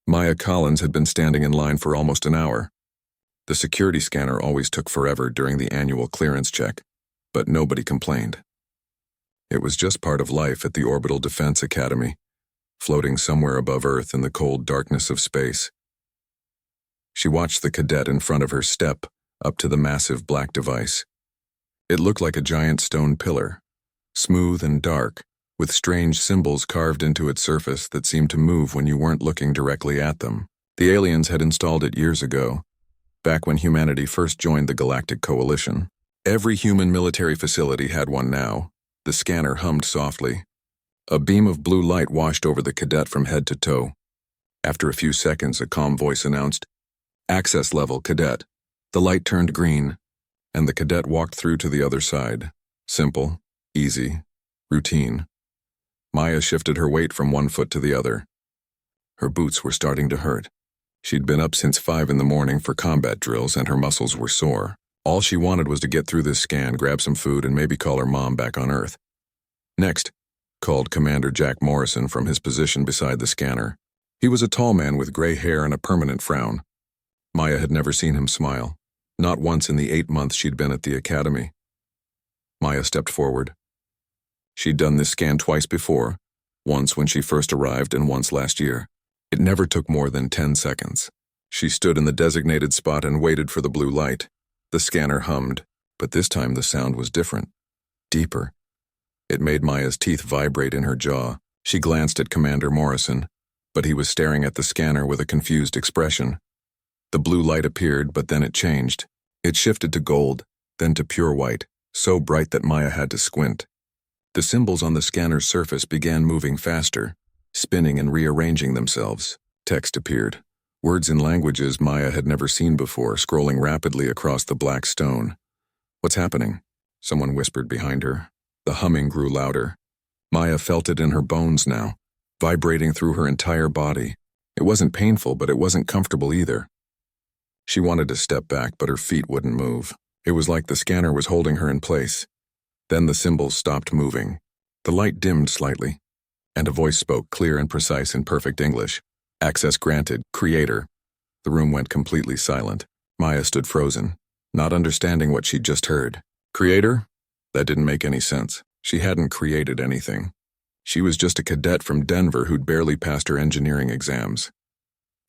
Maya Collins had been standing in line for almost an hour. The security scanner always took forever during the annual clearance check, but nobody complained. It was just part of life at the Orbital Defense Academy, floating somewhere above Earth in the cold darkness of space. She watched the cadet in front of her step up to the massive black device. It looked like a giant stone pillar, smooth and dark, with strange symbols carved into its surface that seemed to move when you weren't looking directly at them. The aliens had installed it years ago, back when humanity first joined the Galactic Coalition. Every human military facility had one now. The scanner hummed softly. A beam of blue light washed over the cadet from head to toe. After a few seconds, a calm voice announced, "Access level, cadet." The light turned green, and the cadet walked through to the other side. Simple, easy, routine. Maya shifted her weight from one foot to the other. Her boots were starting to hurt. She'd been up since 5 in the morning for combat drills, and her muscles were sore. All she wanted was to get through this scan, grab some food, and maybe call her mom back on Earth. "Next," called Commander Jack Morrison from his position beside the scanner. He was a tall man with gray hair and a permanent frown. Maya had never seen him smile, not once in the 8 months she'd been at the academy. Maya stepped forward. She'd done this scan twice before, once when she first arrived and once last year. It never took more than 10 seconds. She stood in the designated spot and waited for the blue light. The scanner hummed, but this time the sound was different, deeper. It made Maya's teeth vibrate in her jaw. She glanced at Commander Morrison, but he was staring at the scanner with a confused expression. The blue light appeared, but then it changed. It shifted to gold, then to pure white, so bright that Maya had to squint. The symbols on the scanner's surface began moving faster, spinning and rearranging themselves. Text appeared, words in languages Maya had never seen before, scrolling rapidly across the black stone. "What's happening?" someone whispered behind her. The humming grew louder. Maya felt it in her bones now, vibrating through her entire body. It wasn't painful, but it wasn't comfortable either. She wanted to step back, but her feet wouldn't move. It was like the scanner was holding her in place. Then the symbols stopped moving. The light dimmed slightly, and a voice spoke, clear and precise in perfect English. "Access granted, Creator." The room went completely silent. Maya stood frozen, not understanding what she'd just heard. Creator? That didn't make any sense. She hadn't created anything. She was just a cadet from Denver who'd barely passed her engineering exams.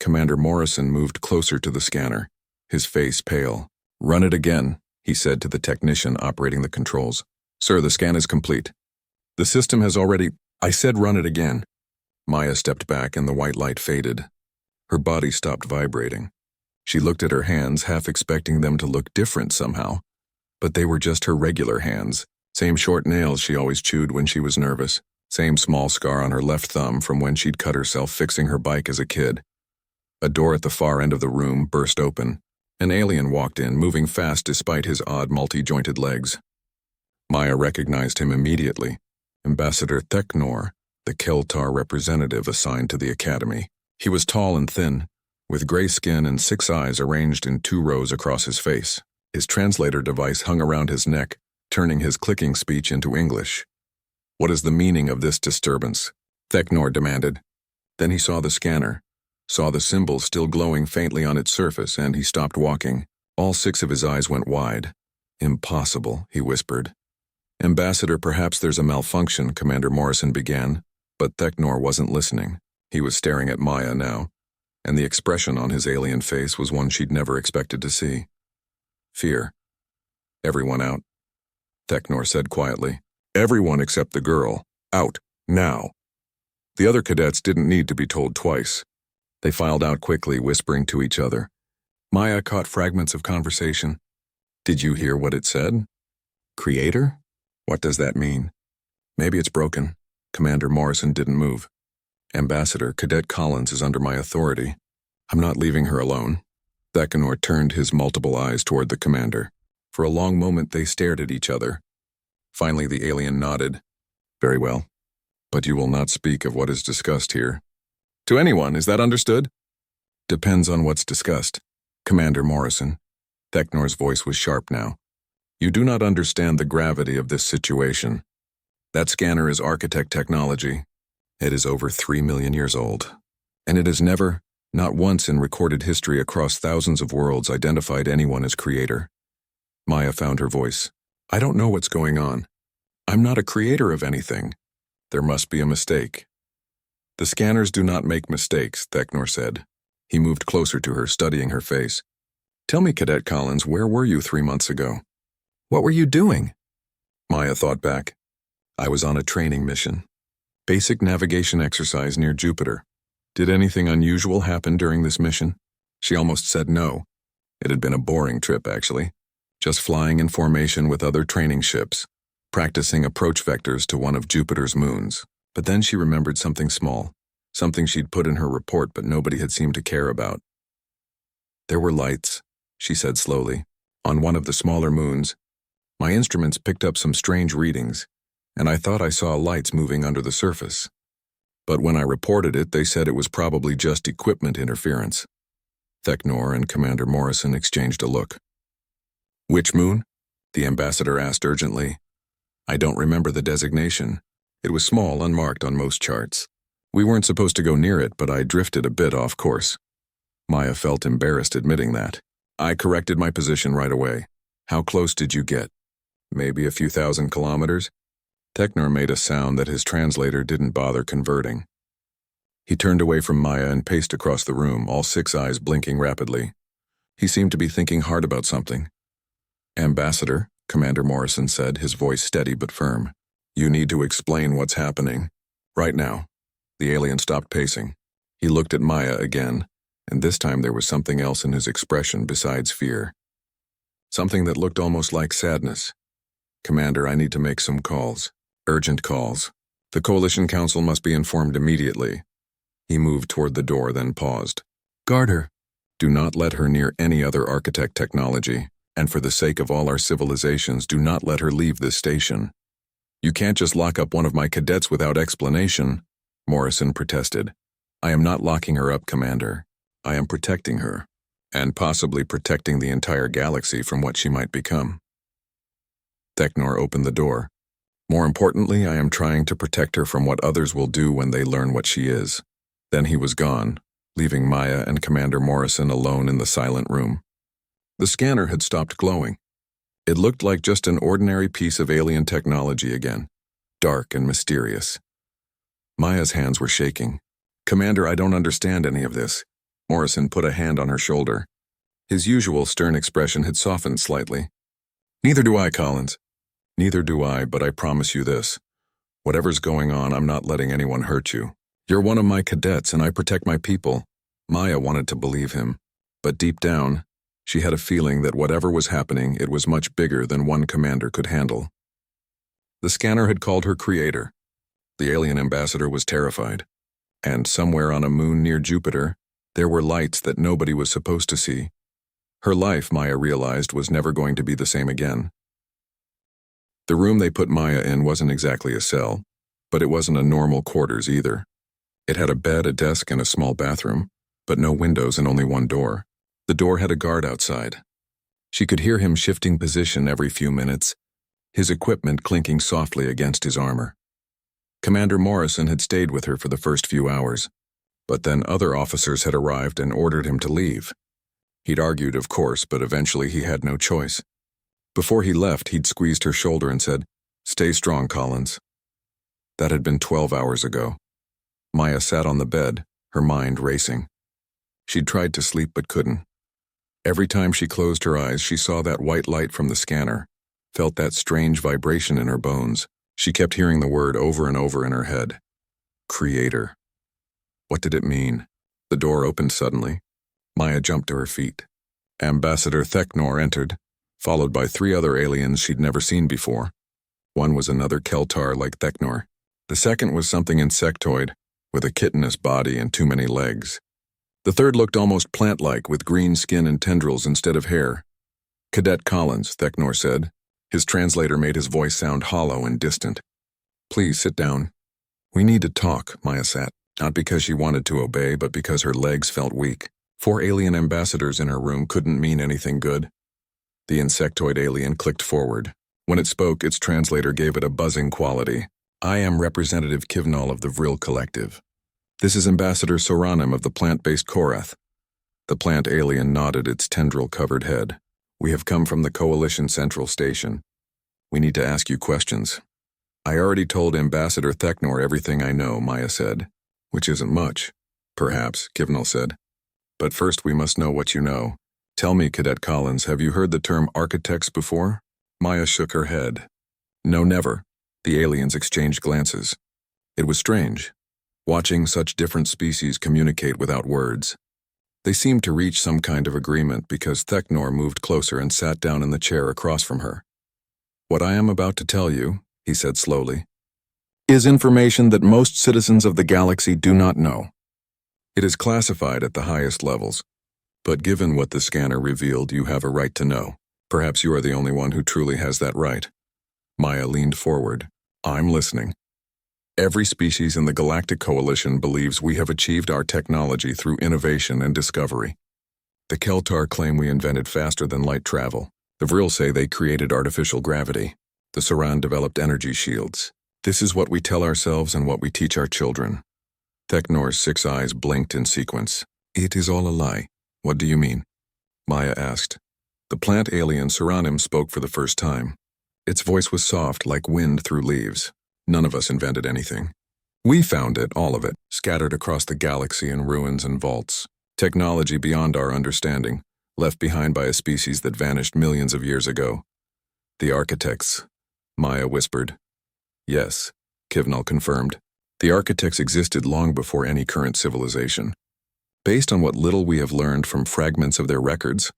Commander Morrison moved closer to the scanner, his face pale. "Run it again," he said to the technician operating the controls. "Sir, the scan is complete. The system has already—" "I said run it again." Maya stepped back and the white light faded. Her body stopped vibrating. She looked at her hands, half expecting them to look different somehow. But they were just her regular hands. Same short nails she always chewed when she was nervous. Same small scar on her left thumb from when she'd cut herself fixing her bike as a kid. A door at the far end of the room burst open. An alien walked in, moving fast despite his odd multi-jointed legs. Maya recognized him immediately. Ambassador Theknor, the Keltar representative assigned to the academy. He was tall and thin, with gray skin and 6 eyes arranged in 2 rows across his face. His translator device hung around his neck, turning his clicking speech into English. "What is the meaning of this disturbance?" Theknor demanded. Then he saw the scanner, saw the symbols still glowing faintly on its surface, and he stopped walking. All 6 of his eyes went wide. "Impossible," he whispered. "Ambassador, perhaps there's a malfunction," Commander Morrison began, but Theknor wasn't listening. He was staring at Maya now, and the expression on his alien face was one she'd never expected to see. Fear. "Everyone out," Theknor said quietly. "Everyone except the girl. Out. Now." The other cadets didn't need to be told twice. They filed out quickly, whispering to each other. Maya caught fragments of conversation. "Did you hear what it said? Creator? What does that mean? Maybe it's broken." Commander Morrison didn't move. "Ambassador, Cadet Collins is under my authority. I'm not leaving her alone." Theknor turned his multiple eyes toward the commander. For a long moment they stared at each other. Finally the alien nodded. "Very well. But you will not speak of what is discussed here." "To anyone, is that understood?" "Depends on what's discussed, Commander Morrison." Theknor's voice was sharp now. "You do not understand the gravity of this situation. That scanner is architect technology. It is over 3 million years old. And it has never, Not once in recorded history across thousands of worlds identified anyone as creator. Maya found her voice. I don't know what's going on. I'm not a creator of anything. There must be a mistake. The scanners do not make mistakes, Theknor said. He moved closer to her, studying her face. Tell me, Cadet Collins, where were you 3 months ago? What were you doing? Maya thought back. I was on a training mission. Basic navigation exercise near Jupiter. Did anything unusual happen during this mission? She almost said no. It had been a boring trip, actually. Just flying in formation with other training ships, practicing approach vectors to one of Jupiter's moons. But then she remembered something small, something she'd put in her report but nobody had seemed to care about. There were lights, she said slowly, on one of the smaller moons. My instruments picked up some strange readings, and I thought I saw lights moving under the surface. But when I reported it, they said it was probably just equipment interference. Theknor and Commander Morrison exchanged a look. Which moon? The ambassador asked urgently. I don't remember the designation. It was small, unmarked on most charts. We weren't supposed to go near it, but I drifted a bit off course. Maya felt embarrassed admitting that. I corrected my position right away. How close did you get? Maybe a few thousand kilometers? Theknor made a sound that his translator didn't bother converting. He turned away from Maya and paced across the room, all 6 eyes blinking rapidly. He seemed to be thinking hard about something. Ambassador, Commander Morrison said, his voice steady but firm. You need to explain what's happening. Right now. The alien stopped pacing. He looked at Maya again, and this time there was something else in his expression besides fear. Something that looked almost like sadness. Commander, I need to make some calls. Urgent calls. The Coalition Council must be informed immediately. He moved toward the door, then paused. Guard her. Do not let her near any other architect technology, and for the sake of all our civilizations, do not let her leave this station. You can't just lock up one of my cadets without explanation, Morrison protested. I am not locking her up, Commander. I am protecting her, and possibly protecting the entire galaxy from what she might become. Theknor opened the door. More importantly, I am trying to protect her from what others will do when they learn what she is. Then he was gone, leaving Maya and Commander Morrison alone in the silent room. The scanner had stopped glowing. It looked like just an ordinary piece of alien technology again, dark and mysterious. Maya's hands were shaking. Commander, I don't understand any of this. Morrison put a hand on her shoulder. His usual stern expression had softened slightly. Neither do I, Collins. Neither do I, but I promise you this. Whatever's going on, I'm not letting anyone hurt you. You're one of my cadets, and I protect my people. Maya wanted to believe him, but deep down, she had a feeling that whatever was happening, it was much bigger than one commander could handle. The scanner had called her creator. The alien ambassador was terrified. And somewhere on a moon near Jupiter, there were lights that nobody was supposed to see. Her life, Maya realized, was never going to be the same again. The room they put Maya in wasn't exactly a cell, but it wasn't a normal quarters either. It had a bed, a desk, and a small bathroom, but no windows and only one door. The door had a guard outside. She could hear him shifting position every few minutes, his equipment clinking softly against his armor. Commander Morrison had stayed with her for the first few hours, but then other officers had arrived and ordered him to leave. He'd argued, of course, but eventually he had no choice. Before he left, he'd squeezed her shoulder and said, "Stay strong, Collins." That had been 12 hours ago. Maya sat on the bed, her mind racing. She'd tried to sleep but couldn't. Every time she closed her eyes, she saw that white light from the scanner, felt that strange vibration in her bones. She kept hearing the word over and over in her head. Creator. What did it mean? The door opened suddenly. Maya jumped to her feet. Ambassador Theknor entered, followed by 3 other aliens she'd never seen before. One was another Keltar like Theknor. The second was something insectoid, with a chitinous body and too many legs. The third looked almost plant-like, with green skin and tendrils instead of hair. Cadet Collins, Theknor said. His translator made his voice sound hollow and distant. Please sit down. We need to talk, Maya sat, not because she wanted to obey, but because her legs felt weak. 4 alien ambassadors in her room couldn't mean anything good. The insectoid alien clicked forward. When it spoke, its translator gave it a buzzing quality. I am Representative Kivnall of the Vril Collective. This is Ambassador Soranim of the plant-based Korath. The plant alien nodded its tendril-covered head. We have come from the Coalition Central Station. We need to ask you questions. I already told Ambassador Theknor everything I know, Maya said. Which isn't much. Perhaps, Kivnal said. But first we must know what you know. Tell me, Cadet Collins, have you heard the term architects before? Maya shook her head. No, never. The aliens exchanged glances. It was strange, watching such different species communicate without words. They seemed to reach some kind of agreement because Theknor moved closer and sat down in the chair across from her. What I am about to tell you, he said slowly, is information that most citizens of the galaxy do not know. It is classified at the highest levels, but given what the scanner revealed, you have a right to know. Perhaps you are the only one who truly has that right. Maya leaned forward. I'm listening. Every species in the Galactic Coalition believes we have achieved our technology through innovation and discovery. The Keltar claim we invented faster than light travel. The Vril say they created artificial gravity. The Saran developed energy shields. This is what we tell ourselves and what we teach our children. Theknor's 6 eyes blinked in sequence. It is all a lie. What do you mean? Maya asked. The plant alien Saranim spoke for the first time. Its voice was soft like wind through leaves. None of us invented anything. We found it, all of it, scattered across the galaxy in ruins and vaults. Technology beyond our understanding, left behind by a species that vanished millions of years ago. The architects, Maya whispered. Yes, Kivnal confirmed. The architects existed long before any current civilization. Based on what little we have learned from fragments of their records,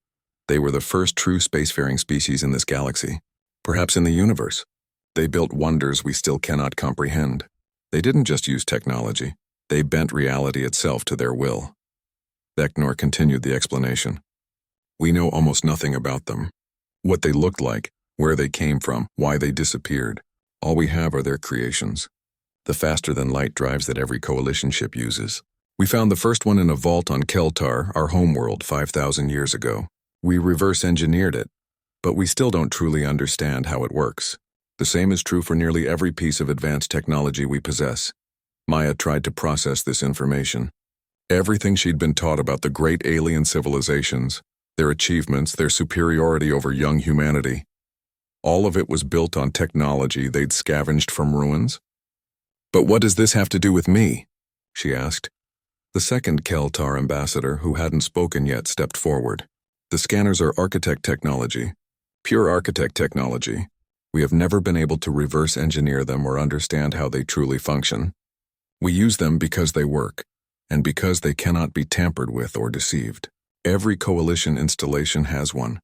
they were the first true spacefaring species in this galaxy, perhaps in the universe. They built wonders we still cannot comprehend. They didn't just use technology, they bent reality itself to their will. Theknor continued the explanation. We know almost nothing about them. What they looked like, where they came from, why they disappeared. All we have are their creations. The faster-than-light drives that every coalition ship uses. We found the first one in a vault on Keltar, our homeworld, 5,000 years ago. We reverse-engineered it, but we still don't truly understand how it works. The same is true for nearly every piece of advanced technology we possess. Maya tried to process this information. Everything she'd been taught about the great alien civilizations, their achievements, their superiority over young humanity. All of it was built on technology they'd scavenged from ruins. But what does this have to do with me? She asked. The second Keltar ambassador, who hadn't spoken yet, stepped forward. The scanners are architect technology, pure architect technology. We have never been able to reverse engineer them or understand how they truly function. We use them because they work, and because they cannot be tampered with or deceived. Every coalition installation has one.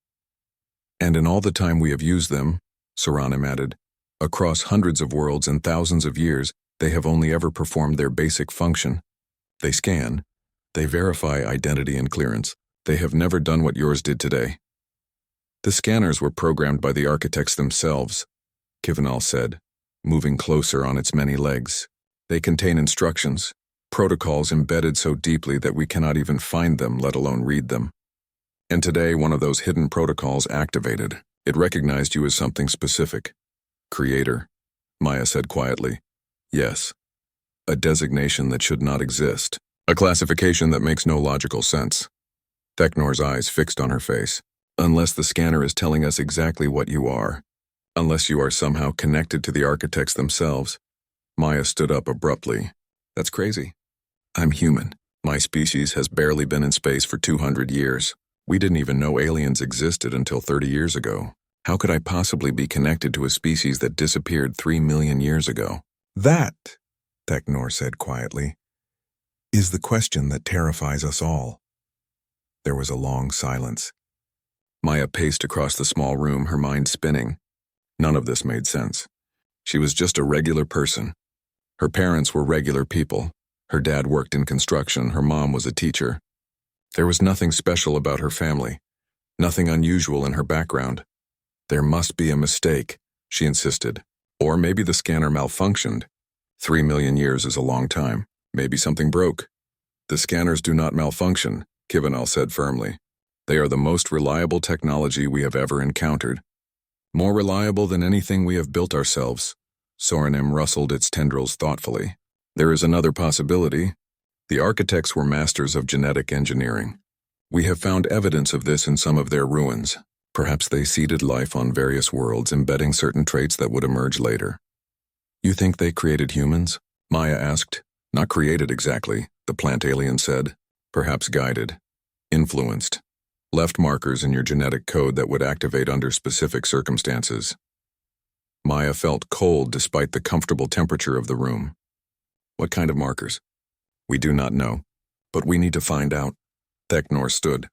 And in all the time we have used them, Saranim added, across hundreds of worlds and thousands of years, they have only ever performed their basic function. They scan, they verify identity and clearance. They have never done what yours did today. The scanners were programmed by the architects themselves, Kivnal said, moving closer on its many legs. They contain instructions, protocols embedded so deeply that we cannot even find them, let alone read them. And today, one of those hidden protocols activated. It recognized you as something specific. Creator, Maya said quietly. Yes. A designation that should not exist. A classification that makes no logical sense. Theknor's eyes fixed on her face. Unless the scanner is telling us exactly what you are. Unless you are somehow connected to the architects themselves. Maya stood up abruptly. That's crazy. I'm human. My species has barely been in space for 200 years. We didn't even know aliens existed until 30 years ago. How could I possibly be connected to a species that disappeared 3 million years ago? That, Theknor said quietly, is the question that terrifies us all. There was a long silence. Maya paced across the small room, her mind spinning. None of this made sense. She was just a regular person. Her parents were regular people. Her dad worked in construction, her mom was a teacher. There was nothing special about her family, nothing unusual in her background. There must be a mistake, she insisted. Or maybe the scanner malfunctioned. 3 million years is a long time. Maybe something broke. The scanners do not malfunction, Kivnal said firmly. They are the most reliable technology we have ever encountered. More reliable than anything we have built ourselves. Soranim rustled its tendrils thoughtfully. There is another possibility, The architects were masters of genetic engineering. We have found evidence of this in some of their ruins. Perhaps they seeded life on various worlds, embedding certain traits that would emerge later. You think they created humans? Maya asked. Not created exactly, the plant alien said. Perhaps guided, influenced, left markers in your genetic code that would activate under specific circumstances. Maya felt cold despite the comfortable temperature of the room. What kind of markers? We do not know, but we need to find out. Theknor stood.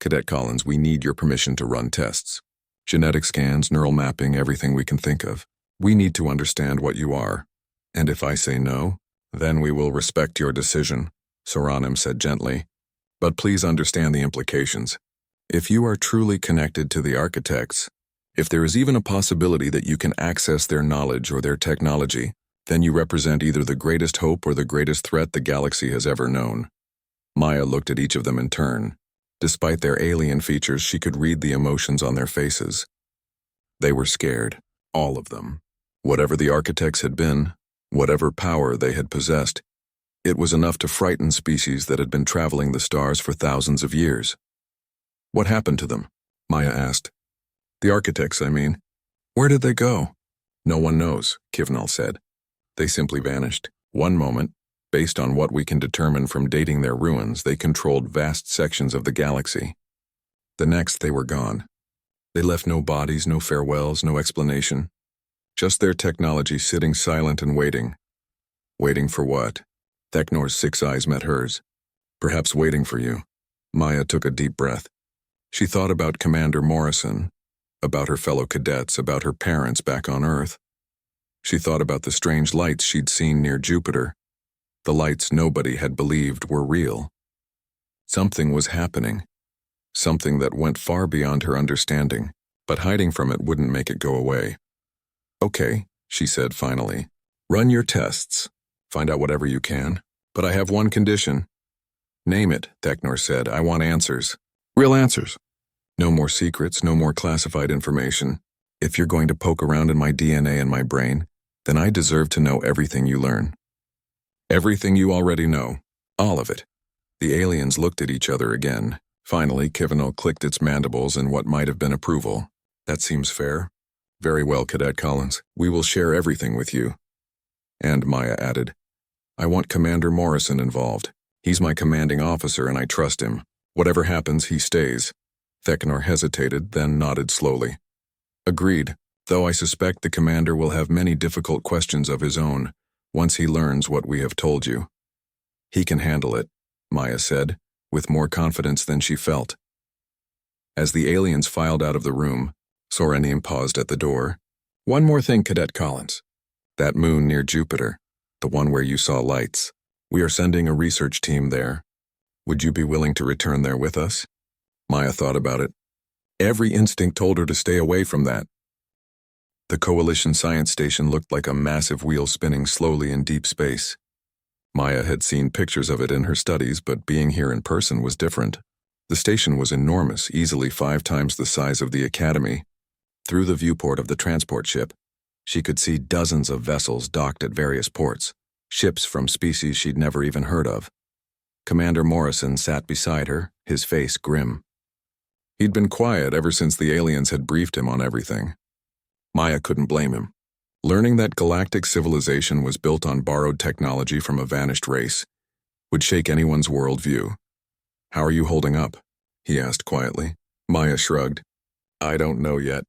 Cadet Collins, we need your permission to run tests. Genetic scans, neural mapping, everything we can think of. We need to understand what you are. And if I say no, then we will respect your decision, Soranim said gently. But please understand the implications. If you are truly connected to the architects, if there is even a possibility that you can access their knowledge or their technology, then you represent either the greatest hope or the greatest threat the galaxy has ever known. Maya looked at each of them in turn. Despite their alien features, she could read the emotions on their faces. They were scared, all of them. Whatever the architects had been, whatever power they had possessed, it was enough to frighten species that had been traveling the stars for thousands of years. What happened to them? Maya asked. The architects, I mean. Where did they go? No one knows, Kivnal said. They simply vanished. One moment, based on what we can determine from dating their ruins, they controlled vast sections of the galaxy. The next, they were gone. They left no bodies, no farewells, no explanation. Just their technology sitting silent and waiting. Waiting for what? Theknor's 6 eyes met hers. Perhaps waiting for you. Maya took a deep breath. She thought about Commander Morrison, about her fellow cadets, about her parents back on Earth. She thought about the strange lights she'd seen near Jupiter. The lights nobody had believed were real. Something was happening. Something that went far beyond her understanding, but hiding from it wouldn't make it go away. Okay, she said finally. Run your tests. Find out whatever you can. But I have one condition. Name it, Theknor said. I want answers. Real answers. No more secrets, no more classified information. If you're going to poke around in my DNA and my brain, then I deserve to know everything you learn. Everything you already know. All of it. The aliens looked at each other again. Finally, Kivano clicked its mandibles in what might have been approval. That seems fair. Very well, Cadet Collins. We will share everything with you. And Maya added, I want Commander Morrison involved. He's my commanding officer and I trust him. Whatever happens, he stays. Theknor hesitated, then nodded slowly. Agreed, though I suspect the commander will have many difficult questions of his own, once he learns what we have told you. He can handle it, Maya said, with more confidence than she felt. As the aliens filed out of the room, Soranim paused at the door. One more thing, Cadet Collins. That moon near Jupiter, the one where you saw lights. We are sending a research team there. Would you be willing to return there with us? Maya thought about it. Every instinct told her to stay away from that. The Coalition Science Station looked like a massive wheel spinning slowly in deep space. Maya had seen pictures of it in her studies, but being here in person was different. The station was enormous, easily 5 times the size of the Academy. Through the viewport of the transport ship, she could see dozens of vessels docked at various ports, ships from species she'd never even heard of. Commander Morrison sat beside her, his face grim. He'd been quiet ever since the aliens had briefed him on everything. Maya couldn't blame him. Learning that galactic civilization was built on borrowed technology from a vanished race would shake anyone's worldview. How are you holding up? He asked quietly. Maya shrugged. I don't know yet.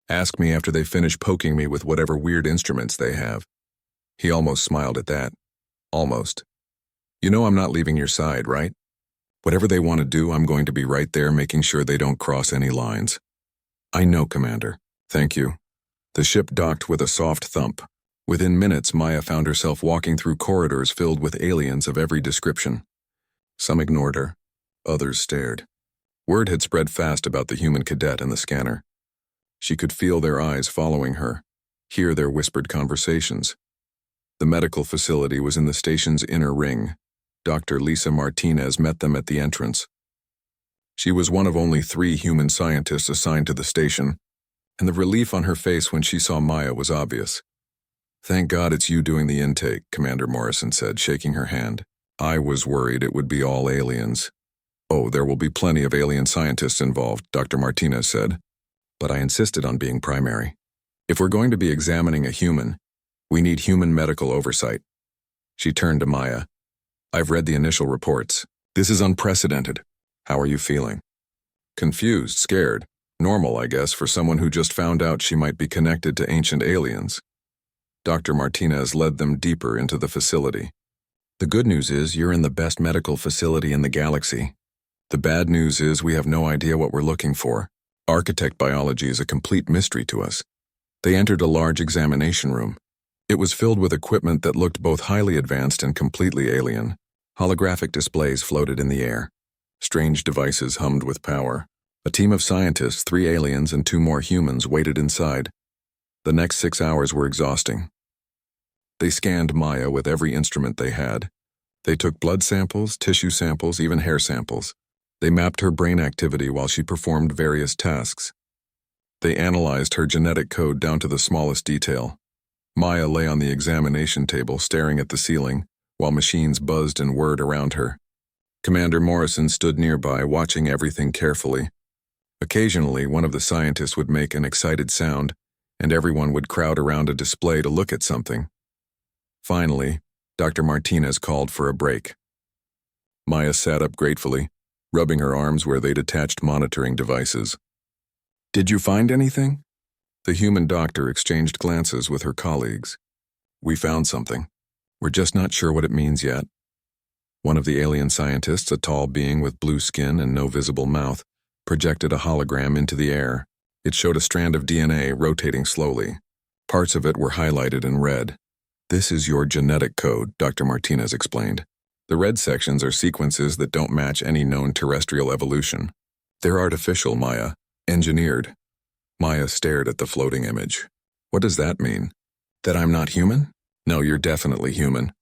Ask me after they finish poking me with whatever weird instruments they have. He almost smiled at that. Almost. You know I'm not leaving your side, right? Whatever they want to do, I'm going to be right there making sure they don't cross any lines. I know, Commander. Thank you. The ship docked with a soft thump. Within minutes, Maya found herself walking through corridors filled with aliens of every description. Some ignored her. Others stared. Word had spread fast about the human cadet and the scanner. She could feel their eyes following her, hear their whispered conversations. The medical facility was in the station's inner ring. Dr. Lisa Martinez met them at the entrance. She was one of only 3 human scientists assigned to the station, and the relief on her face when she saw Maya was obvious. Thank God it's you doing the intake, Commander Morrison said, shaking her hand. I was worried it would be all aliens. Oh, there will be plenty of alien scientists involved, Dr. Martinez said. But I insisted on being primary. If we're going to be examining a human, we need human medical oversight. She turned to Maya. I've read the initial reports. This is unprecedented. How are you feeling? Confused, scared. Normal, I guess, for someone who just found out she might be connected to ancient aliens. Dr. Martinez led them deeper into the facility. The good news is you're in the best medical facility in the galaxy. The bad news is we have no idea what we're looking for. Architect biology is a complete mystery to us. They entered a large examination room. It was filled with equipment that looked both highly advanced and completely alien. Holographic displays floated in the air. Strange devices hummed with power. A team of scientists, 3 aliens and 2 more humans, waited inside. The next 6 hours were exhausting. They scanned Maya with every instrument they had. They took blood samples, tissue samples, even hair samples. They mapped her brain activity while she performed various tasks. They analyzed her genetic code down to the smallest detail. Maya lay on the examination table staring at the ceiling, while machines buzzed and whirred around her. Commander Morrison stood nearby, watching everything carefully. Occasionally, one of the scientists would make an excited sound, and everyone would crowd around a display to look at something. Finally, Dr. Martinez called for a break. Maya sat up gratefully, rubbing her arms where they'd attached monitoring devices. Did you find anything? The human doctor exchanged glances with her colleagues. We found something. We're just not sure what it means yet. One of the alien scientists, a tall being with blue skin and no visible mouth, projected a hologram into the air. It showed a strand of DNA rotating slowly. Parts of it were highlighted in red. This is your genetic code, Dr. Martinez explained. The red sections are sequences that don't match any known terrestrial evolution. They're artificial, Maya. Engineered. Maya stared at the floating image. What does that mean? That I'm not human? No, you're definitely human.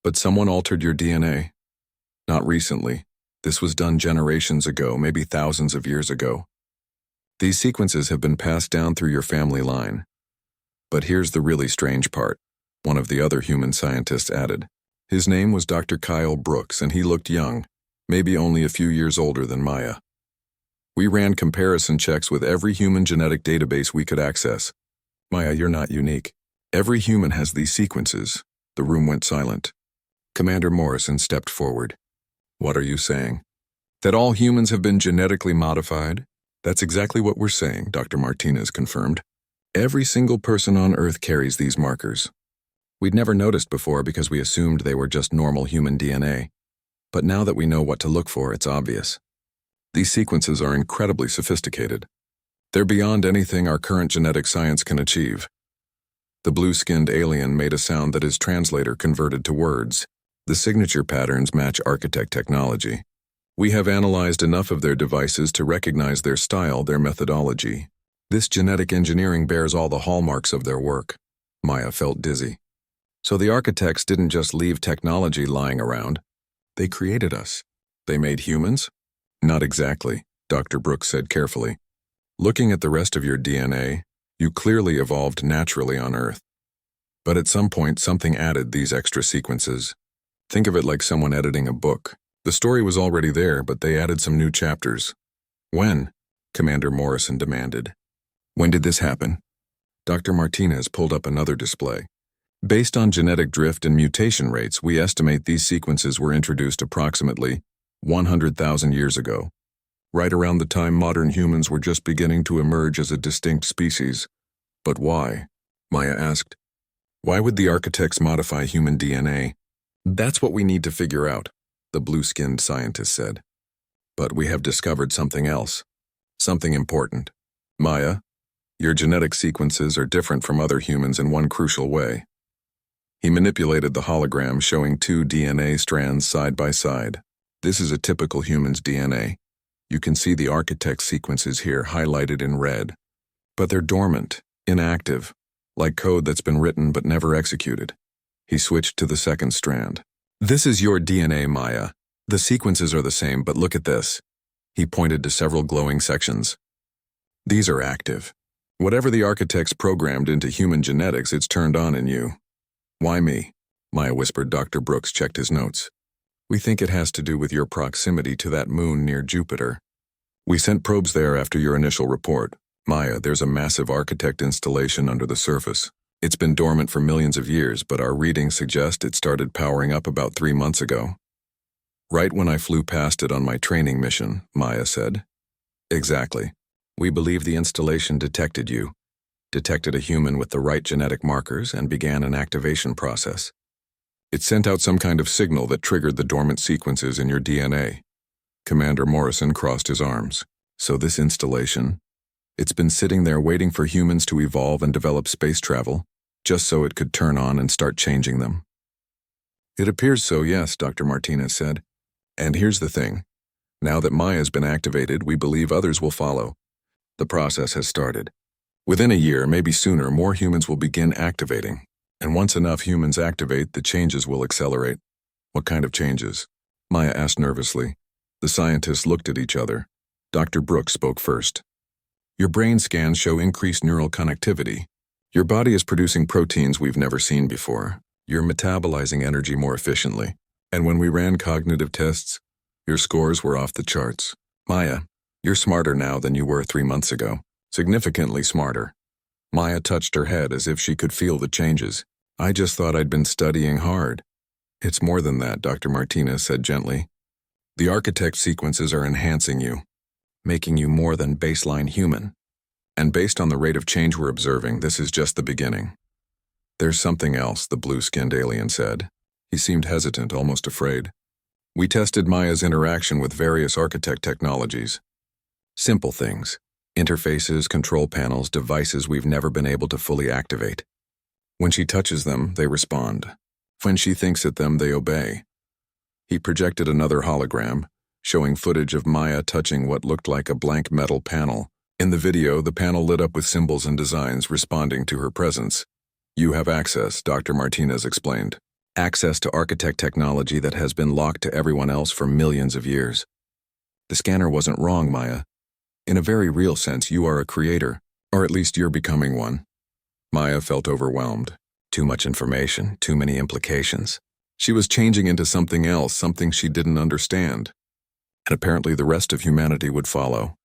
But someone altered your DNA. Not recently. This was done generations ago, maybe thousands of years ago. These sequences have been passed down through your family line. But here's the really strange part, one of the other human scientists added. His name was Dr. Kyle Brooks, and he looked young, maybe only a few years older than Maya. We ran comparison checks with every human genetic database we could access. Maya, you're not unique. Every human has these sequences. The room went silent. Commander Morrison stepped forward. What are you saying? That all humans have been genetically modified? That's exactly what we're saying, Dr. Martinez confirmed. Every single person on Earth carries these markers. We'd never noticed before because we assumed they were just normal human DNA. But now that we know what to look for, it's obvious. These sequences are incredibly sophisticated. They're beyond anything our current genetic science can achieve. The blue-skinned alien made a sound that his translator converted to words. The signature patterns match architect technology. We have analyzed enough of their devices to recognize their style, their methodology. This genetic engineering bears all the hallmarks of their work. Maya felt dizzy. So the architects didn't just leave technology lying around. They created us. They made humans? Not exactly, Dr. Brooks said carefully. Looking at the rest of your DNA, you clearly evolved naturally on Earth. But at some point, something added these extra sequences. Think of it like someone editing a book. The story was already there, but they added some new chapters. When? Commander Morrison demanded. When did this happen? Dr. Martinez pulled up another display. Based on genetic drift and mutation rates, we estimate these sequences were introduced approximately 100,000 years ago, right around the time modern humans were just beginning to emerge as a distinct species. But why? Maya asked. Why would the architects modify human DNA? That's what we need to figure out, the blue-skinned scientist said. But we have discovered something else. Something important. Maya, your genetic sequences are different from other humans in one crucial way. He manipulated the hologram showing 2 DNA strands side by side. This is a typical human's DNA. You can see the architect sequences here highlighted in red. But they're dormant, inactive, like code that's been written but never executed. He switched to the second strand. This is your DNA, Maya. The sequences are the same, but look at this. He pointed to several glowing sections. These are active. Whatever the architects programmed into human genetics, it's turned on in you. Why me? Maya whispered. Dr. Brooks checked his notes. We think it has to do with your proximity to that moon near Jupiter. We sent probes there after your initial report. Maya, there's a massive architect installation under the surface. It's been dormant for millions of years, but our readings suggest it started powering up about 3 months ago. Right when I flew past it on my training mission, Maya said. Exactly. We believe the installation detected you, detected a human with the right genetic markers, and began an activation process. It sent out some kind of signal that triggered the dormant sequences in your DNA. Commander Morrison crossed his arms. So this installation, it's been sitting there waiting for humans to evolve and develop space travel, just so it could turn on and start changing them. It appears so, yes, Dr. Martinez said. And here's the thing. Now that Maya's been activated, we believe others will follow. The process has started. Within a year, maybe sooner, more humans will begin activating. And once enough humans activate, the changes will accelerate. What kind of changes? Maya asked nervously. The scientists looked at each other. Dr. Brooks spoke first. Your brain scans show increased neural connectivity. Your body is producing proteins we've never seen before. You're metabolizing energy more efficiently. And when we ran cognitive tests, your scores were off the charts. Maya, you're smarter now than you were 3 months ago. Significantly smarter. Maya touched her head as if she could feel the changes. I just thought I'd been studying hard. It's more than that, Dr. Martinez said gently. The architect sequences are enhancing you, making you more than baseline human. And based on the rate of change we're observing, this is just the beginning. There's something else, the blue-skinned alien said. He seemed hesitant, almost afraid. We tested Maya's interaction with various architect technologies. Simple things. Interfaces, control panels, devices we've never been able to fully activate. When she touches them, they respond. When she thinks at them, they obey. He projected another hologram, showing footage of Maya touching what looked like a blank metal panel. In the video, the panel lit up with symbols and designs responding to her presence. You have access, Dr. Martinez explained. Access to architect technology that has been locked to everyone else for millions of years. The scanner wasn't wrong, Maya. In a very real sense, you are a creator, or at least you're becoming one. Maya felt overwhelmed. Too much information, too many implications. She was changing into something else, something she didn't understand. And apparently the rest of humanity would follow.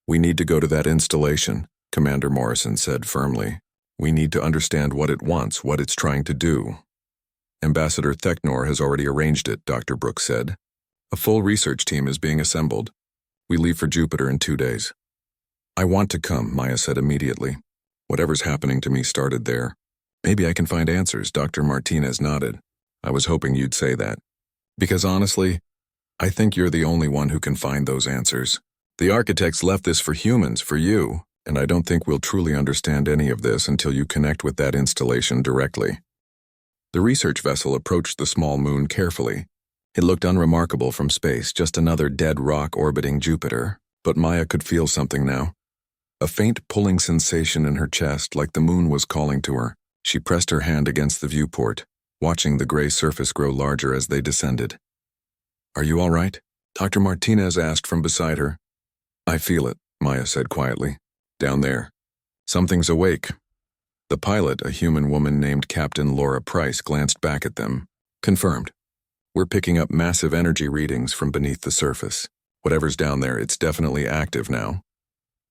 We need to go to that installation, Commander Morrison said firmly. We need to understand what it wants, what it's trying to do. Ambassador Theknor has already arranged it, Dr. Brooks said. A full research team is being assembled. We leave for Jupiter in 2 days. I want to come, Maya said immediately. Whatever's happening to me started there. Maybe I can find answers, Dr. Martinez nodded. I was hoping you'd say that. Because honestly, I think you're the only one who can find those answers. The architects left this for humans, for you, and I don't think we'll truly understand any of this until you connect with that installation directly. The research vessel approached the small moon carefully. It looked unremarkable from space, just another dead rock orbiting Jupiter, but Maya could feel something now. A faint pulling sensation in her chest, like the moon was calling to her. She pressed her hand against the viewport, watching the gray surface grow larger as they descended. Are you all right? Dr. Martinez asked from beside her. I feel it, Maya said quietly. Down there. Something's awake. The pilot, a human woman named Captain Laura Price, glanced back at them. Confirmed. We're picking up massive energy readings from beneath the surface. Whatever's down there, it's definitely active now.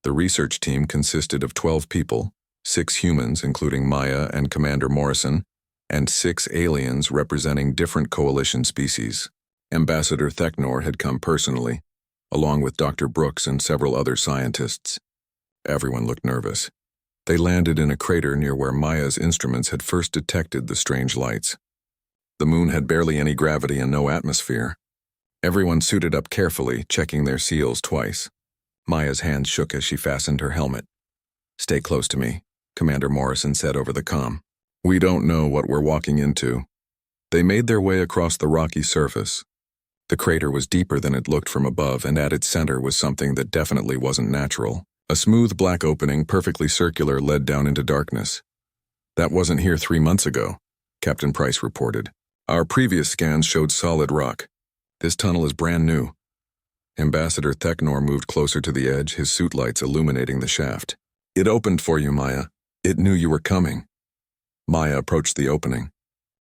The research team consisted of 12 people, 6 humans, including Maya and Commander Morrison, and 6 aliens representing different coalition species. Ambassador Theknor had come personally, along with Dr. Brooks and several other scientists. Everyone looked nervous. They landed in a crater near where Maya's instruments had first detected the strange lights. The moon had barely any gravity and no atmosphere. Everyone suited up carefully, checking their seals twice. Maya's hands shook as she fastened her helmet. Stay close to me, Commander Morrison said over the comm. We don't know what we're walking into. They made their way across the rocky surface. The crater was deeper than it looked from above, and at its center was something that definitely wasn't natural. A smooth black opening, perfectly circular, led down into darkness. That wasn't here 3 months ago, Captain Price reported. Our previous scans showed solid rock. This tunnel is brand new. Ambassador Theknor moved closer to the edge, his suit lights illuminating the shaft. It opened for you, Maya. It knew you were coming. Maya approached the opening.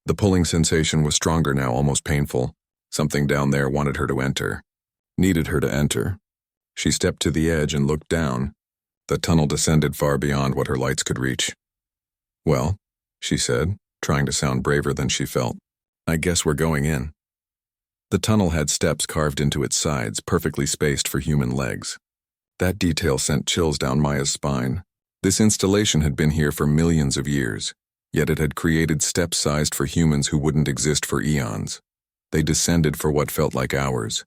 The pulling sensation was stronger now, almost painful. Something down there wanted her to enter. Needed her to enter. She stepped to the edge and looked down. The tunnel descended far beyond what her lights could reach. "Well," she said, trying to sound braver than she felt, "I guess we're going in." The tunnel had steps carved into its sides, perfectly spaced for human legs. That detail sent chills down Maya's spine. This installation had been here for millions of years, yet it had created steps sized for humans who wouldn't exist for eons. They descended for what felt like hours.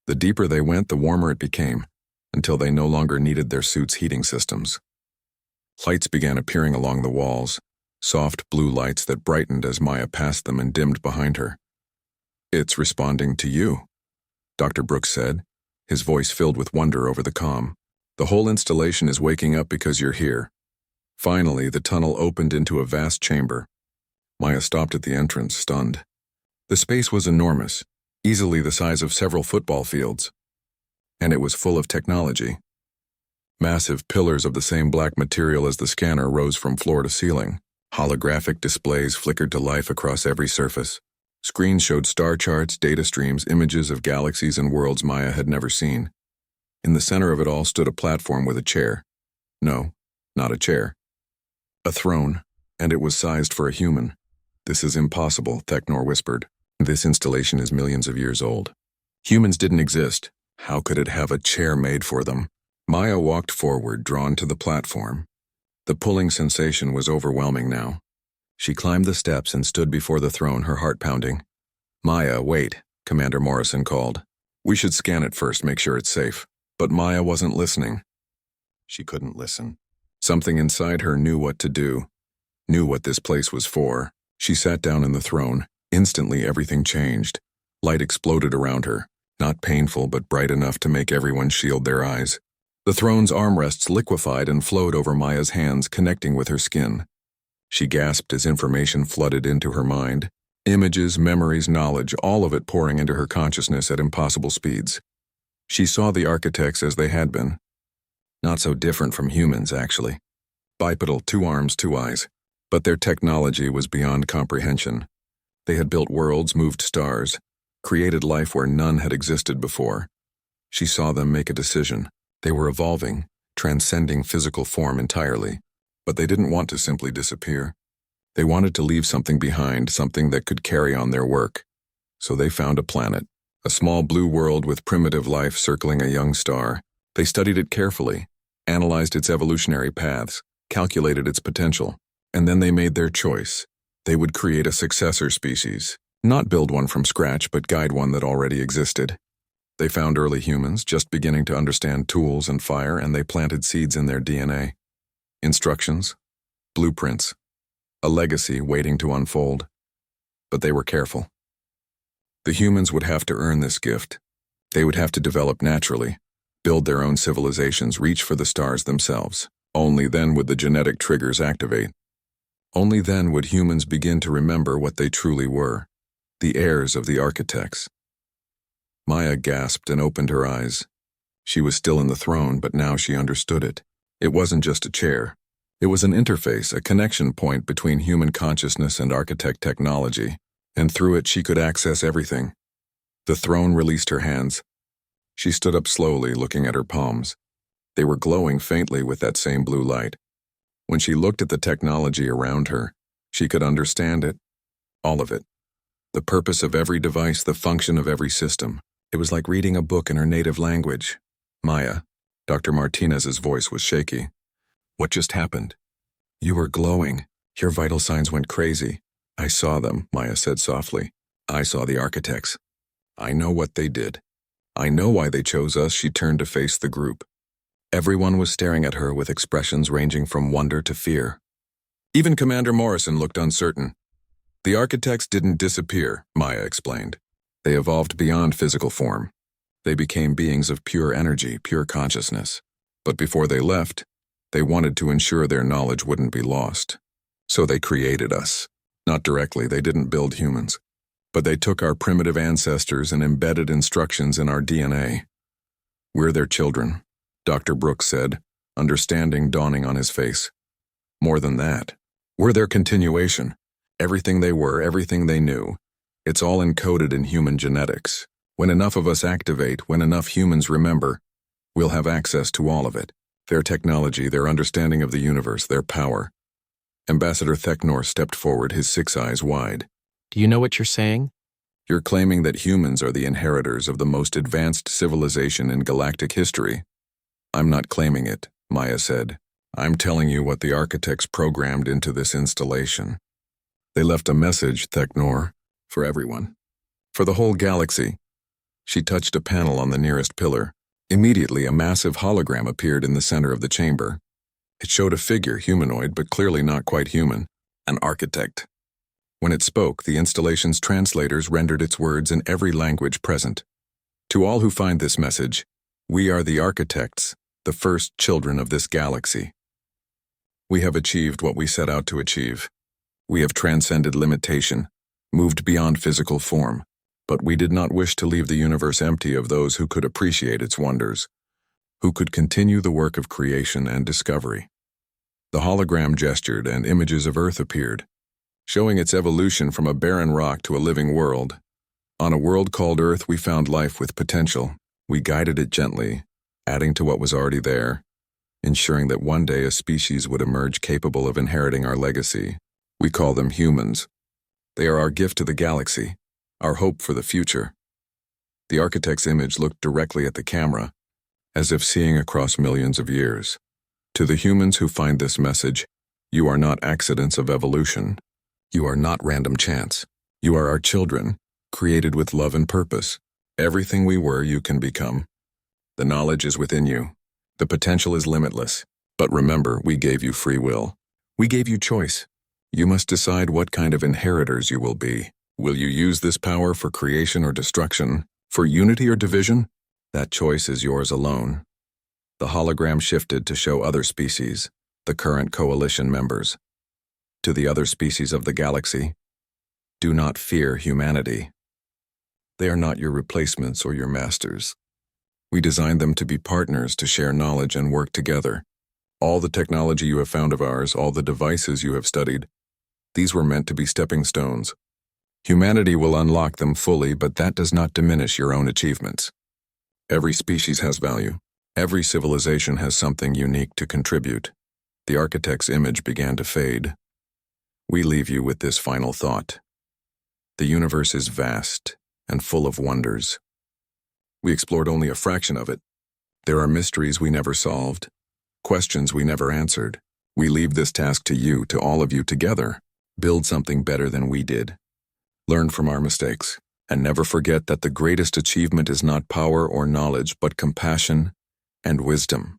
The deeper they went, the warmer it became, until they no longer needed their suits' heating systems. Lights began appearing along the walls, soft blue lights that brightened as Maya passed them and dimmed behind her. "It's responding to you," Dr. Brooks said, his voice filled with wonder over the comm. "The whole installation is waking up because you're here." Finally, the tunnel opened into a vast chamber. Maya stopped at the entrance, stunned. The space was enormous, easily the size of several football fields. And it was full of technology. Massive pillars of the same black material as the scanner rose from floor to ceiling. Holographic displays flickered to life across every surface. Screens showed star charts, data streams, images of galaxies and worlds Maya had never seen. In the center of it all stood a platform with a chair. No, not a chair. A throne, and it was sized for a human. "This is impossible," Thecnor whispered. "This installation is millions of years old. Humans didn't exist. How could it have a chair made for them?" Maya walked forward, drawn to the platform. The pulling sensation was overwhelming now. She climbed the steps and stood before the throne, her heart pounding. "Maya, wait," Commander Morrison called. "We should scan it first, make sure it's safe." But Maya wasn't listening. She couldn't listen. Something inside her knew what to do, knew what this place was for. She sat down in the throne. Instantly, everything changed. Light exploded around her, not painful but bright enough to make everyone shield their eyes. The throne's armrests liquefied and flowed over Maya's hands, connecting with her skin. She gasped as information flooded into her mind. Images, memories, knowledge, all of it pouring into her consciousness at impossible speeds. She saw the architects as they had been. Not so different from humans, actually. Bipedal, 2 arms, 2 eyes. But their technology was beyond comprehension. They had built worlds, moved stars, created life where none had existed before. She saw them make a decision. They were evolving, transcending physical form entirely. But they didn't want to simply disappear. They wanted to leave something behind, something that could carry on their work. So they found a planet, a small blue world with primitive life circling a young star. They studied it carefully, analyzed its evolutionary paths, calculated its potential, and then they made their choice. They would create a successor species, not build one from scratch, but guide one that already existed. They found early humans just beginning to understand tools and fire, and they planted seeds in their DNA. Instructions, blueprints, a legacy waiting to unfold. But they were careful. The humans would have to earn this gift. They would have to develop naturally, build their own civilizations, reach for the stars themselves. Only then would the genetic triggers activate. Only then would humans begin to remember what they truly were, the heirs of the architects. Maya gasped and opened her eyes. She was still in the throne, but now she understood it. It wasn't just a chair. It was an interface, a connection point between human consciousness and architect technology, and through it she could access everything. The throne released her hands. She stood up slowly, looking at her palms. They were glowing faintly with that same blue light. When she looked at the technology around her, she could understand it. All of it. The purpose of every device, the function of every system. It was like reading a book in her native language. "Maya," Dr. Martinez's voice was shaky. "What just happened?" "You were glowing. Your vital signs went crazy." "I saw them," Maya said softly. "I saw the architects. I know what they did. I know why they chose us." She turned to face the group. Everyone was staring at her with expressions ranging from wonder to fear. Even Commander Morrison looked uncertain. "The architects didn't disappear," Maya explained. "They evolved beyond physical form. They became beings of pure energy, pure consciousness. But before they left, they wanted to ensure their knowledge wouldn't be lost. So they created us. Not directly, they didn't build humans. But they took our primitive ancestors and embedded instructions in our DNA. We're their children," Dr. Brooks said, understanding dawning on his face. "More than that, we're their continuation. Everything they were, everything they knew. It's all encoded in human genetics. When enough of us activate, when enough humans remember, we'll have access to all of it. Their technology, their understanding of the universe, their power. Ambassador Theknor stepped forward, his 6 eyes wide. Do you know what you're saying? You're claiming that humans are the inheritors of the most advanced civilization in galactic history. I'm not claiming it, Maya said. I'm telling you what the architects programmed into this installation. They left a message, Theknor, for everyone. For the whole galaxy. She touched a panel on the nearest pillar. Immediately, a massive hologram appeared in the center of the chamber. It showed a figure, humanoid, but clearly not quite human. An architect. When it spoke, the installation's translators rendered its words in every language present. To all who find this message, we are the architects, the first children of this galaxy. We have achieved what we set out to achieve. We have transcended limitation, moved beyond physical form, but we did not wish to leave the universe empty of those who could appreciate its wonders, who could continue the work of creation and discovery. The hologram gestured and images of Earth appeared, showing its evolution from a barren rock to a living world. On a world called Earth, we found life with potential. We guided it gently, adding to what was already there, ensuring that one day a species would emerge capable of inheriting our legacy. We call them humans. They are our gift to the galaxy, our hope for the future. The architect's image looked directly at the camera, as if seeing across millions of years. To the humans who find this message, you are not accidents of evolution. You are not random chance. You are our children, created with love and purpose. Everything we were, you can become. The knowledge is within you. The potential is limitless. But remember, we gave you free will. We gave you choice. You must decide what kind of inheritors you will be. Will you use this power for creation or destruction? For unity or division? That choice is yours alone. The hologram shifted to show other species, the current coalition members. To the other species of the galaxy, do not fear humanity. They are not your replacements or your masters. We designed them to be partners to share knowledge and work together. All the technology you have found of ours, all the devices you have studied, these were meant to be stepping stones. Humanity will unlock them fully, but that does not diminish your own achievements. Every species has value. Every civilization has something unique to contribute. The architect's image began to fade. We leave you with this final thought. The universe is vast and full of wonders. We explored only a fraction of it. There are mysteries we never solved, questions we never answered. We leave this task to you, to all of you together. Build something better than we did. Learn from our mistakes, and never forget that the greatest achievement is not power or knowledge, but compassion and wisdom.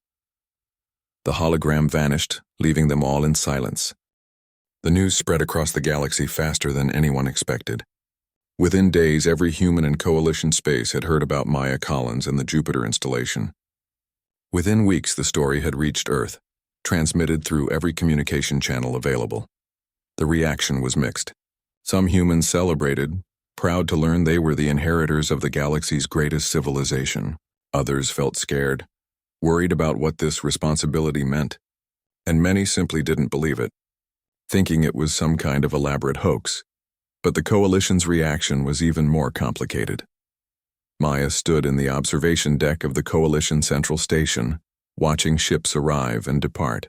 The hologram vanished, leaving them all in silence. The news spread across the galaxy faster than anyone expected. Within days, every human in Coalition space had heard about Maya Collins and the Jupiter installation. Within weeks, the story had reached Earth, transmitted through every communication channel available. The reaction was mixed. Some humans celebrated, proud to learn they were the inheritors of the galaxy's greatest civilization. Others felt scared, worried about what this responsibility meant, and many simply didn't believe it, thinking it was some kind of elaborate hoax. But the Coalition's reaction was even more complicated. Maya stood in the observation deck of the Coalition Central Station, watching ships arrive and depart.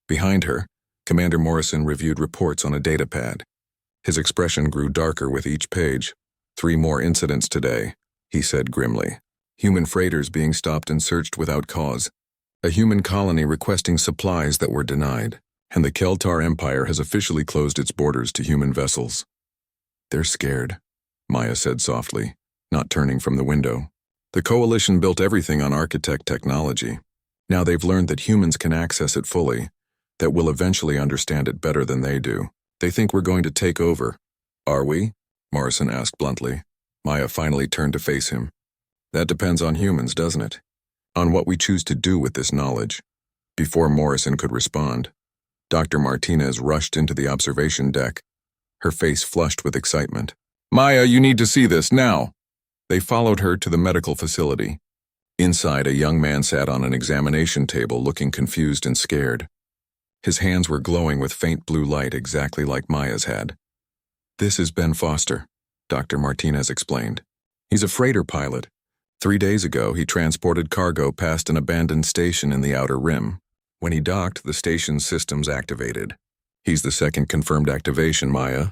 Behind her, Commander Morrison reviewed reports on a datapad. His expression grew darker with each page. 3 more incidents today, he said grimly. Human freighters being stopped and searched without cause. A human colony requesting supplies that were denied. And the Keltar Empire has officially closed its borders to human vessels. They're scared, Maya said softly, not turning from the window. The Coalition built everything on architect technology. Now they've learned that humans can access it fully, that we'll eventually understand it better than they do. They think we're going to take over. Are we? Morrison asked bluntly. Maya finally turned to face him. That depends on humans, doesn't it? On what we choose to do with this knowledge. Before Morrison could respond, Dr. Martinez rushed into the observation deck, her face flushed with excitement. Maya, you need to see this, now! They followed her to the medical facility. Inside, a young man sat on an examination table looking confused and scared. His hands were glowing with faint blue light exactly like Maya's had. This is Ben Foster, Dr. Martinez explained. He's a freighter pilot. 3 days ago, he transported cargo past an abandoned station in the Outer Rim. When he docked, the station's systems activated. He's the second confirmed activation, Maya.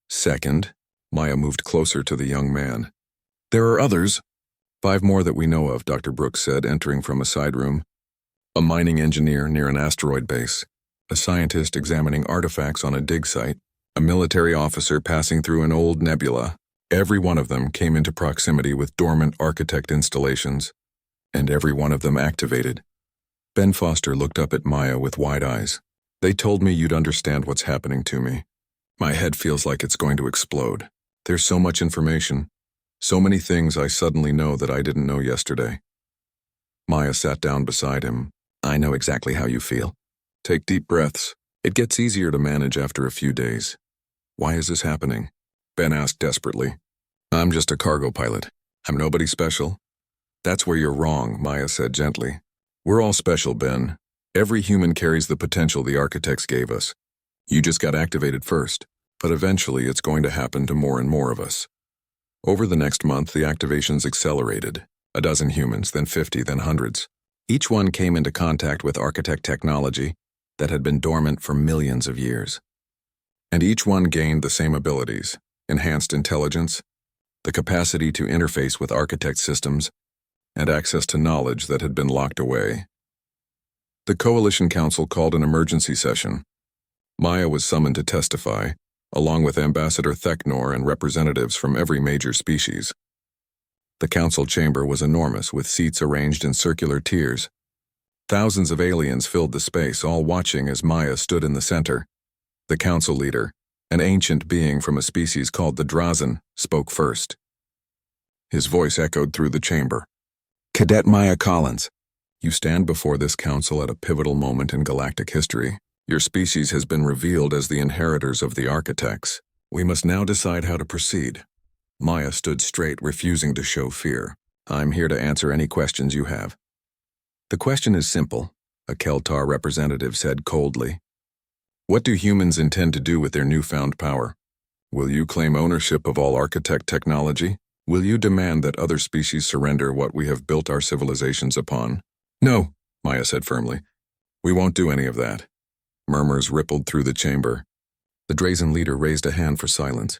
Second? Maya moved closer to the young man. There are others. 5 more that we know of, Dr. Brooks said, entering from a side room. A mining engineer near an asteroid base, a scientist examining artifacts on a dig site, a military officer passing through an old nebula. Every one of them came into proximity with dormant architect installations, and every one of them activated. Ben Foster looked up at Maya with wide eyes. They told me you'd understand what's happening to me. My head feels like it's going to explode. There's so much information, so many things I suddenly know that I didn't know yesterday. Maya sat down beside him. I know exactly how you feel. Take deep breaths. It gets easier to manage after a few days. Why is this happening? Ben asked desperately. I'm just a cargo pilot. I'm nobody special. That's where you're wrong, Maya said gently. We're all special, Ben. Every human carries the potential the architects gave us. You just got activated first, but eventually it's going to happen to more and more of us. Over the next month, the activations accelerated. 12 humans, then 50, then hundreds. Each one came into contact with architect technology that had been dormant for millions of years. And each one gained the same abilities: enhanced intelligence, the capacity to interface with architect systems, and access to knowledge that had been locked away. The Coalition Council called an emergency session. Maya was summoned to testify, along with Ambassador Theknor and representatives from every major species. The council chamber was enormous, with seats arranged in circular tiers. Thousands of aliens filled the space, all watching as Maya stood in the center. The council leader, an ancient being from a species called the Drazen, spoke first. His voice echoed through the chamber. Cadet Maya Collins, you stand before this council at a pivotal moment in galactic history. Your species has been revealed as the inheritors of the architects. We must now decide how to proceed. Maya stood straight, refusing to show fear. I'm here to answer any questions you have. The question is simple, a Keltar representative said coldly. What do humans intend to do with their newfound power? Will you claim ownership of all architect technology? Will you demand that other species surrender what we have built our civilizations upon? No, Maya said firmly. We won't do any of that. Murmurs rippled through the chamber. The Drazen leader raised a hand for silence.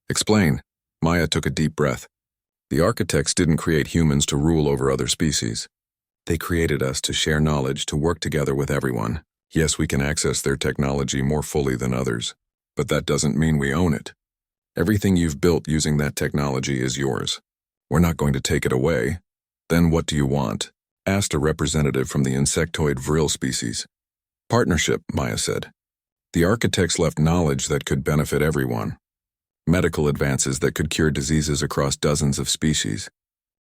Explain. Maya took a deep breath. The architects didn't create humans to rule over other species. They created us to share knowledge, to work together with everyone. Yes, we can access their technology more fully than others, but that doesn't mean we own it. Everything you've built using that technology is yours. We're not going to take it away. Then what do you want? Asked a representative from the insectoid vril species. Partnership, Maya said. The architects left knowledge that could benefit everyone. Medical advances that could cure diseases across dozens of species.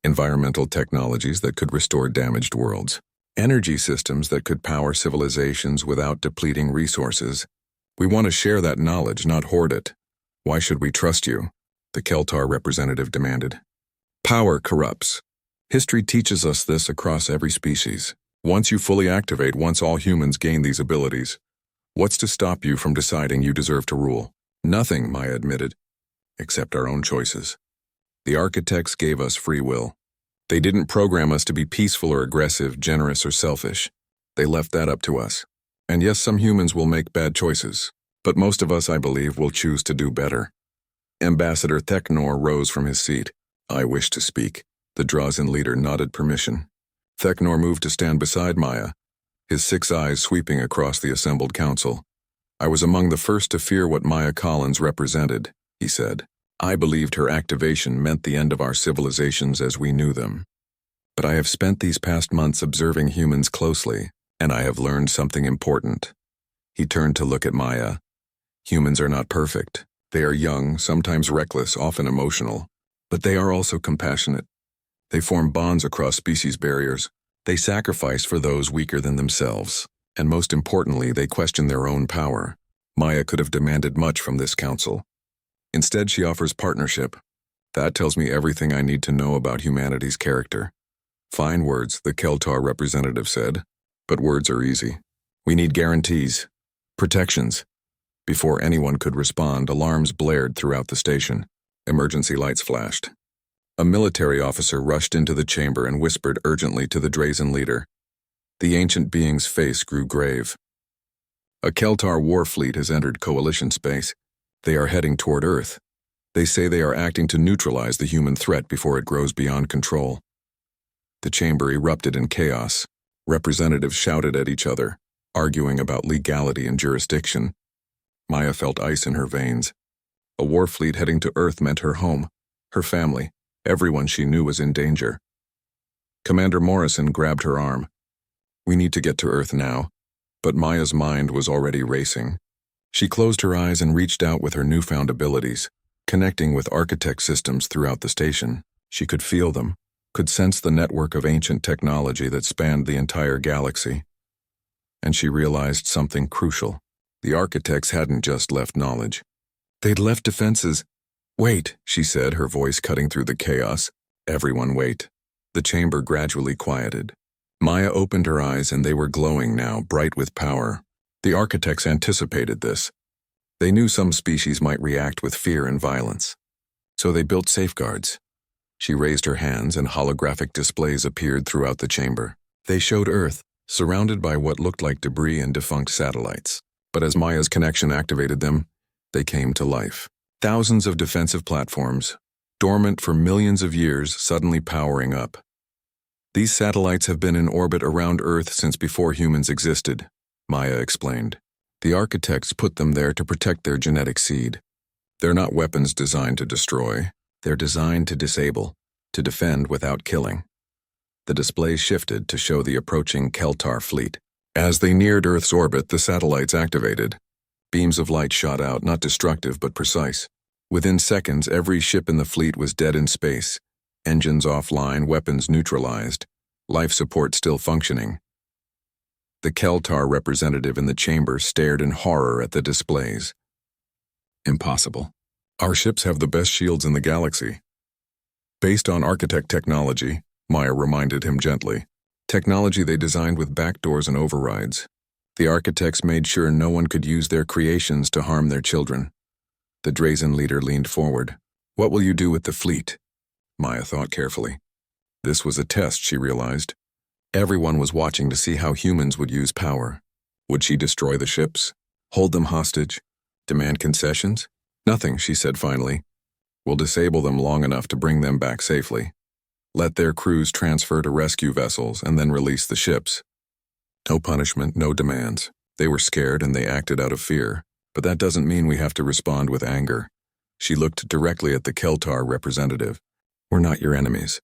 Environmental technologies that could restore damaged worlds. Energy systems that could power civilizations without depleting resources. We want to share that knowledge, not hoard it. Why should we trust you? The Keltar representative demanded. Power corrupts. History teaches us this across every species. Once you fully activate, once all humans gain these abilities, what's to stop you from deciding you deserve to rule? Nothing, Maya admitted, except our own choices. The architects gave us free will. They didn't program us to be peaceful or aggressive, generous or selfish. They left that up to us. And yes, some humans will make bad choices, but most of us, I believe, will choose to do better. Ambassador Theknor rose from his seat. I wish to speak. The Drazen leader nodded permission. Theknor moved to stand beside Maya, his 6 eyes sweeping across the assembled council. I was among the first to fear what Maya Collins represented, he said. I believed her activation meant the end of our civilizations as we knew them. But I have spent these past months observing humans closely, and I have learned something important. He turned to look at Maya. Humans are not perfect. They are young, sometimes reckless, often emotional, but they are also compassionate. They form bonds across species barriers. They sacrifice for those weaker than themselves. And most importantly, they question their own power. Maya could have demanded much from this council. Instead, she offers partnership. That tells me everything I need to know about humanity's character. Fine words, the Keltar representative said, but words are easy. We need guarantees, protections. Before anyone could respond, alarms blared throughout the station. Emergency lights flashed. A military officer rushed into the chamber and whispered urgently to the Drazen leader. The ancient being's face grew grave. A Keltar war fleet has entered Coalition space. They are heading toward Earth. They say they are acting to neutralize the human threat before it grows beyond control. The chamber erupted in chaos. Representatives shouted at each other, arguing about legality and jurisdiction. Maya felt ice in her veins. A war fleet heading to Earth meant her home, her family, everyone she knew was in danger. Commander Morrison grabbed her arm. We need to get to Earth now. But Maya's mind was already racing. She closed her eyes and reached out with her newfound abilities, connecting with architect systems throughout the station. She could feel them, could sense the network of ancient technology that spanned the entire galaxy. And she realized something crucial. The architects hadn't just left knowledge. They'd left defenses. Wait, she said, her voice cutting through the chaos. Everyone wait. The chamber gradually quieted. Maya opened her eyes and they were glowing now, bright with power. The architects anticipated this. They knew some species might react with fear and violence. So they built safeguards. She raised her hands and holographic displays appeared throughout the chamber. They showed Earth, surrounded by what looked like debris and defunct satellites. But as Maya's connection activated them, they came to life. Thousands of defensive platforms, dormant for millions of years, suddenly powering up. These satellites have been in orbit around Earth since before humans existed, Maya explained. The architects put them there to protect their genetic seed. They're not weapons designed to destroy. They're designed to disable, to defend without killing. The display shifted to show the approaching Keltar fleet. As they neared Earth's orbit, the satellites activated. Beams of light shot out, not destructive but precise. Within seconds, every ship in the fleet was dead in space. Engines offline, weapons neutralized, life support still functioning. The Keltar representative in the chamber stared in horror at the displays. Impossible. Our ships have the best shields in the galaxy. Based on architect technology, Maya reminded him gently. Technology they designed with backdoors and overrides. The architects made sure no one could use their creations to harm their children. The Drazen leader leaned forward. What will you do with the fleet? Maya thought carefully. This was a test, she realized. Everyone was watching to see how humans would use power. Would she destroy the ships? Hold them hostage? Demand concessions? Nothing, she said finally. We'll disable them long enough to bring them back safely. Let their crews transfer to rescue vessels and then release the ships. No punishment, no demands. They were scared and they acted out of fear. But that doesn't mean we have to respond with anger. She looked directly at the Keltar representative. We're not your enemies.